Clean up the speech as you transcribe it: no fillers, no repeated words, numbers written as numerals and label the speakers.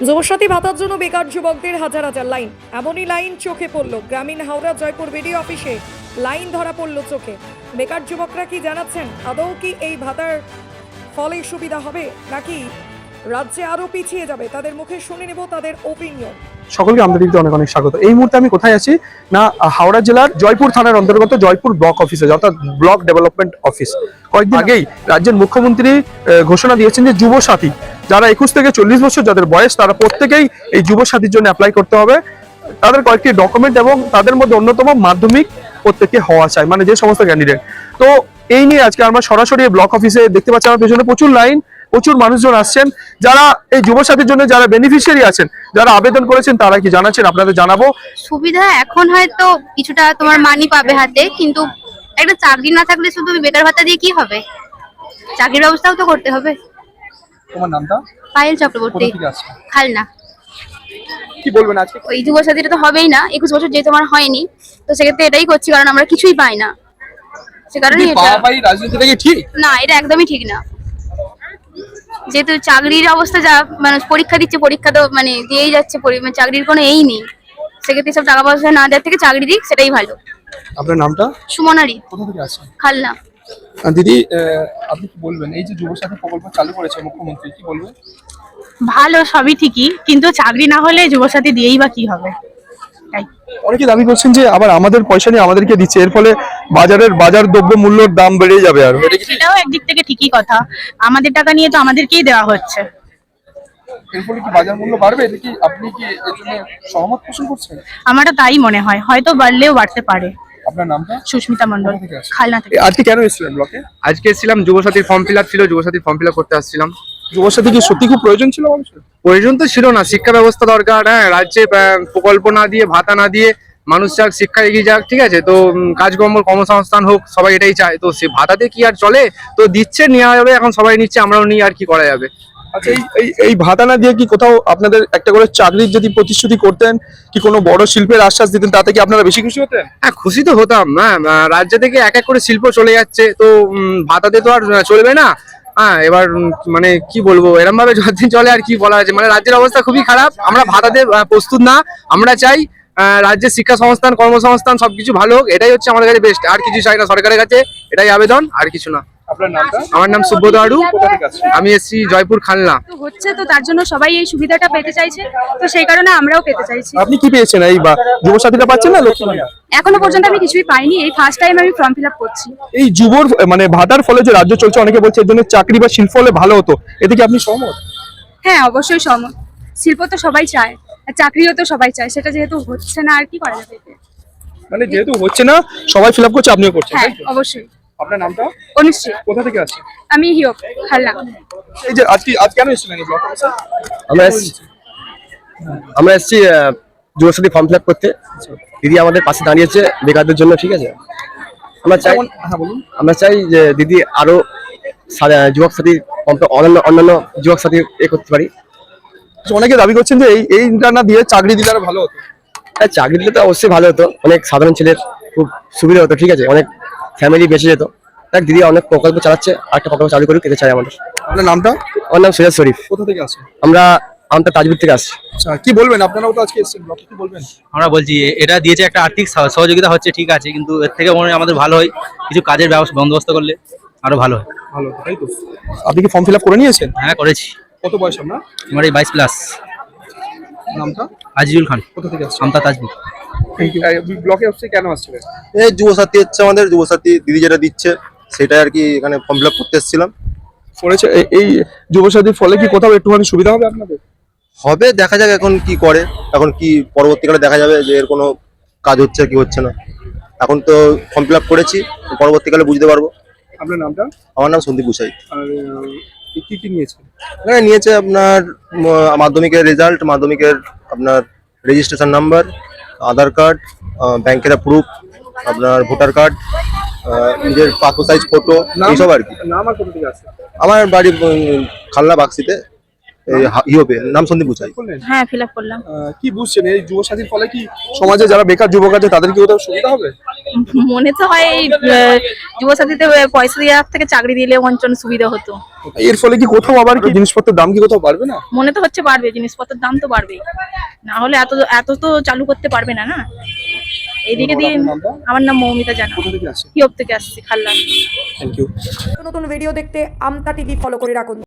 Speaker 1: যুবসাথী ভাতার জন্য বেকার যুবকদের হাজার হাজার লাইন। এমনই লাইন চোখে পড়ল গ্রামীণ হাওড়া জয়পুর বিডিও অফিসে। লাইন ধরা পড়ল চোখে। বেকার যুবকরা কি জানাচ্ছেন, আদৌ কি এই ভাতার ফলে সুবিধা হবে নাকি রাজ্যে আরো পিছিয়ে যাবে? তাদের মুখে শুনে নেব তাদের ওপিনিয়ন।
Speaker 2: সকলকে আমাদের দিকে অনেক অনেক স্বাগত। এই মুহূর্তে আমি কোথায় আছি না, হাওড়া জেলার জয়পুর থানার অন্তর্গত জয়পুর ব্লক অফিসে, অর্থাৎ ব্লক ডেভেলপমেন্ট অফিস। কয়েকদিন আগেই রাজ্যের মুখ্যমন্ত্রী ঘোষণা দিয়েছেন যে যুব সাথী যারা 21 থেকে 40 বছর যাদের বয়স, তারা প্রত্যেকেই এই যুব সাথীর জন্য অ্যাপ্লাই করতে হবে। তাদের কয়েকটি ডকুমেন্ট এবং তাদের মধ্যে অন্যতম মাধ্যমিক প্রত্যেককে হওয়া চাই, মানে যে সমস্ত ক্যান্ডিডেট। তো এই নিয়ে আজকে আমরা সরাসরি ব্লক অফিসে দেখতে পাচ্ছি, আমার পেছনে প্রচুর লাইন, প্রচুর মানুষজন আসছেন যারা এই যুব সাথীর জন্য, যারা বেনিফিশিয়ারি আছেন, যারা আবেদন করেছেন, তারা কি জানাচ্ছেন আপনাদের জানাবো।
Speaker 3: সুবিধা এখন হয়তো কিছুটা তোমার মানি পাবে হাতে, কিন্তু একটা চাকরি না থাকলে শুধু বেকার ভাতা দিয়ে কি হবে? চাকরির ব্যবস্থাও তো করতে হবে।
Speaker 2: তোমার নামটা?
Speaker 3: পায়েল চক্রবর্তী, খালনা।
Speaker 2: কি বলবেন আজকে?
Speaker 3: ওই যুব সাথীটা তো হবেই না, 21 বছর যেহেতু আমার হয়নি, তো সেক্ষেত্রে এটাই করছি, কারণ আমরা কিছুই পাই না। সে কারণে
Speaker 2: রাজনীতিটা কি ঠিক
Speaker 3: না, এটা একদমই ঠিক না। যেহেতু চাকরির অবস্থা যা মানুষ পরীক্ষা দিচ্ছে, পরীক্ষা তো মানে দিয়েই যাচ্ছে, মানে চাকরির কোনো এই নেই। সেক্ষেত্রে সব টাকা পয়সা না দেওয়ার থেকে চাকরি দিক, সেটাই ভালো।
Speaker 2: আপনার নামটা?
Speaker 3: সুমনারি,
Speaker 2: কোথা থেকে আসছেন?
Speaker 3: খালনা।
Speaker 2: দিদি, আপনি কি বলবেন, এই যে যুব সাথী প্রকল্প চালু করেছে মুখ্যমন্ত্রী, কি বলবেন?
Speaker 4: ভালো, সবই ঠিকই, কিন্তু চাকরি না হলে যুবসাথী দিয়েই বা কি হবে? তাই
Speaker 2: অনেকে দাবি করছেন যে আবার আমাদের পয়সা নিয়ে আমাদেরকে দিচ্ছে, এর ফলে বাজার দ্রব্য মূল্যের দাম বেড়ে যাবে। আর
Speaker 4: সেটাও একদিক থেকে ঠিকই কথা, আমাদের টাকা নিয়ে তো আমাদেরকেই দেওয়া হচ্ছে।
Speaker 2: এর ফলে কি বাজার মূল্য বাড়বে? এটা কি আপনি কি এর জন্য সহমত পোষণ করছেন?
Speaker 4: আমারও তাই মনে হয়, হয়তো বাড়লেও বাড়তে পারে।
Speaker 2: আপনার নামটা?
Speaker 4: সুস্মিতা মণ্ডল, খালনা থেকে।
Speaker 2: আজকে কেন এসেছিলেন ব্লকে?
Speaker 5: আজকে এসেছিলাম, যুবসাথীর ফর্ম ফিল আপ ছিল, যুবসাথীর ফর্ম ফিল আপ করতে আসছিলাম।
Speaker 2: যুব সাথী কি সত্যি খুব প্রয়োজন ছিল মানুষের?
Speaker 5: প্রয়োজন তো ছিল না, শিক্ষা ব্যবস্থা দরকার। হ্যাঁ, রাজ্যে প্রকল্প না দিয়ে, ভাতা না দিয়ে মানুষ যাক, শিক্ষা এগিয়ে যাক, ঠিক আছে। তো কাজকর্ম, কর্মসংস্থান হোক, সবাই এটাই চায়। তো সে ভাতাতে কি আর চলে? তো দিচ্ছে, নেওয়া যাবে, এখন সবাই নিচ্ছে, আমরাও নিই, আর কি করা যাবে।
Speaker 2: আচ্ছা, এই ভাতা না দিয়ে কি কোথাও আপনাদের একটা করে চাকরির যদি প্রতিশ্রুতি করতেন, কি কোনো বড় শিল্পের আশ্বাস দিতেন, তাতে কি আপনারা বেশি খুশি হতেন?
Speaker 5: হ্যাঁ, খুশি তো হতাম। হ্যাঁ, রাজ্য থেকে এক এক করে শিল্প চলে যাচ্ছে, তো ভাতাতে তো আর চলবে না। হ্যাঁ, এবার মানে কি বলবো, এরকম ভাবে যতদিন চলে আর কি বলা আছে, মানে রাজ্যের অবস্থা খুবই খারাপ। আমরা ভাতাতে প্রস্তুত না। আমরা চাই রাজ্যের শিক্ষা সংস্থান, কর্মসংস্থান সবকিছু ভালো হোক, এটাই হচ্ছে আমাদের কাছে বেস্ট। আর কিছু চাই না সরকারের কাছে, এটাই আবেদন, আর কিছু না।
Speaker 2: আপনার নামটা?
Speaker 5: আমার নাম সুব্রত আড়ু, আমি এসেছি জয়পুর খালনা।
Speaker 4: হচ্ছে তো, তার জন্য সবাই এই সুবিধাটা পেতে চাইছে, তো সেই কারণে আমরাও পেতে চাইছি।
Speaker 2: আপনি কি পেয়েছেন? এই বা যুব সাথীটা পাচ্ছেন না লক্ষ্মী ভাণ্ডার?
Speaker 4: এখনো পর্যন্ত আমি কিছুই পাইনি, এই ফার্স্ট টাইম আমি ফর্ম ফিল আপ করছি।
Speaker 2: এই যুবর মানে ভাতার ফলে যে রাজ্য চলছে, অনেকে বলছে এর জন্য চাকরি বা শিল্প হলে ভালো হতো, এতে কি আপনি সহমত?
Speaker 4: হ্যাঁ, অবশ্যই সহমত। শিল্প তো সবাই চায়, আর চাকরিও তো সবাই চায়, সেটা যেহেতু হচ্ছে না, আর কি করা যাবে এতে?
Speaker 2: মানে যেহেতু হচ্ছে না, সবাই ফিল আপ করছে, আপনিও করছেন,
Speaker 4: হ্যাঁ,
Speaker 2: তাই তো?
Speaker 4: অবশ্যই।
Speaker 2: আপনার নামটা?
Speaker 4: অনুশ্রী,
Speaker 2: কোথা থেকে আসছেন?
Speaker 4: আমি হিয়ক, খালনা।
Speaker 2: এই যে আজ কেন এসেছিলেন এই ব্লক অফিসে?
Speaker 6: আমরা এসেছি যুবসাথী ফর্ম ফিল আপ করতে। দিদি আমাদের পাশে দাঁড়িয়েছে বেকারদের জন্য, ঠিক আছে।
Speaker 2: হ্যাঁ বলুন।
Speaker 6: আমরা চাই যে দিদি আরো যুবক সাথী, অন্যান্য যুবক সাথী করতে পারি।
Speaker 2: অনেকে দাবি করছেন যে এইটা না দিয়ে চাকরি দিলে আরো ভালো হতো।
Speaker 6: হ্যাঁ, চাকরি দিলে তো অবশ্যই ভালো হতো, অনেক সাধারণ ছেলের খুব সুবিধা হতো, ঠিক আছে, অনেক ফ্যামিলি বেঁচে যেত। দেখ, দিদি অনেক প্রকল্প চালাচ্ছে, আরেকটা প্রকল্প চালু করুক, এটা চাই আমাদের।
Speaker 2: আপনার নামটা?
Speaker 6: আমার নাম সৈয়দ শরীফ।
Speaker 2: কোথা থেকে আসছেন?
Speaker 6: আমরা তাজপুর থেকে আসছি।
Speaker 2: আচ্ছা, কি বলবেন? আপনারাও তো আজকে এসেছেন ব্লকে, কি বলবেন?
Speaker 7: আমরা বলছি এটা দিয়েছে, একটা আর্থিক সহযোগিতা হচ্ছে, ঠিক আছে, কিন্তু এর থেকে মনে হয় আমাদের ভালো হয় কিছু কাজের বন্দোবস্ত করলে আরো ভালো হয়।
Speaker 2: ভালো, তাই তো? আপনি কি ফর্ম ফিল আপ করে নিয়েছেন?
Speaker 7: হ্যাঁ, করেছি।
Speaker 2: কত বয়স আপনার?
Speaker 7: আমার এই 22+।
Speaker 2: নামটা?
Speaker 7: আজিজুল খান,
Speaker 2: কোথা থেকে আসছেন?
Speaker 7: আমতা তাজপুর।
Speaker 2: Thank you. ব্লকে আসছে কেন আসছিলেন?
Speaker 8: এই যুবসাথী হচ্ছে আমাদের যুবসাথী দিদি যেটা দিচ্ছে সেটা আর কি, এখানে ফর্ম ফিল আপ করতে এসেছিলাম।
Speaker 2: করেছে এই যুবসাথীর ফলে কি কোথাও একটুখানি সুবিধা হবে আপনাদের?
Speaker 8: হবে, দেখা যাক এখন কি করে, এখন কি পরবর্তীকালে দেখা যাবে যে এর কোনো কাজ হচ্ছে কি হচ্ছে না। এখন তো ফর্ম ফিল আপ করেছি, পরবর্তীকালে বুঝতে পারবো।
Speaker 2: আপনার নামটা?
Speaker 8: আমার নাম সন্দীপ গুসাই।
Speaker 2: আর কি নিয়েছেন?
Speaker 8: এখানে নিয়েছে আপনার মাধ্যমিকের রেজাল্ট, মাধ্যমিকের আপনার রেজিস্ট্রেশন নাম্বার, আধার কার্ড, ব্যাংকের প্রুফ, আপনার ভোটার কার্ড, নিজের পাসপোর্ট সাইজ ফটো, এইসব আর কি।
Speaker 2: নাম আর কোথা থেকে আসছে?
Speaker 8: আমার বাড়ি খালনা বাক্সিতে। ইয়োবে নাম সন্দীপ বুঝাই।
Speaker 2: করলেন?
Speaker 3: হ্যাঁ ফিল আপ করলাম।
Speaker 2: কি বুঝছেন এই যুব সাথীর ফলে কি সমাজে যারা বেকার যুবক আছে তাদের কি কোথাও সুবিধা হবে?
Speaker 3: মনে তো হয় এই যুবসাথীতে পয়সা দেওয়ার থেকে চাকরি দিলে অঞ্চল সুবিধা হতো।
Speaker 2: এর ফলে কি কোথাও আবার কি জিনিসপত্রের দাম কি কোথাও বাড়বে না?
Speaker 3: মনে তো হচ্ছে বাড়বে, জিনিসপত্রের দাম তো বাড়বে, না হলে এত এত তো চালু করতে পারবে না না। এইদিকে দিয়ে আমার নাম মৌমিতা জানা,
Speaker 2: কোথা থেকে আসছে?
Speaker 3: কিয়প থেকে আসছি, খাল্লা।
Speaker 2: Thank you.
Speaker 1: নতুন ভিডিও দেখতে আমতা টিভি ফলো করে রাখুন।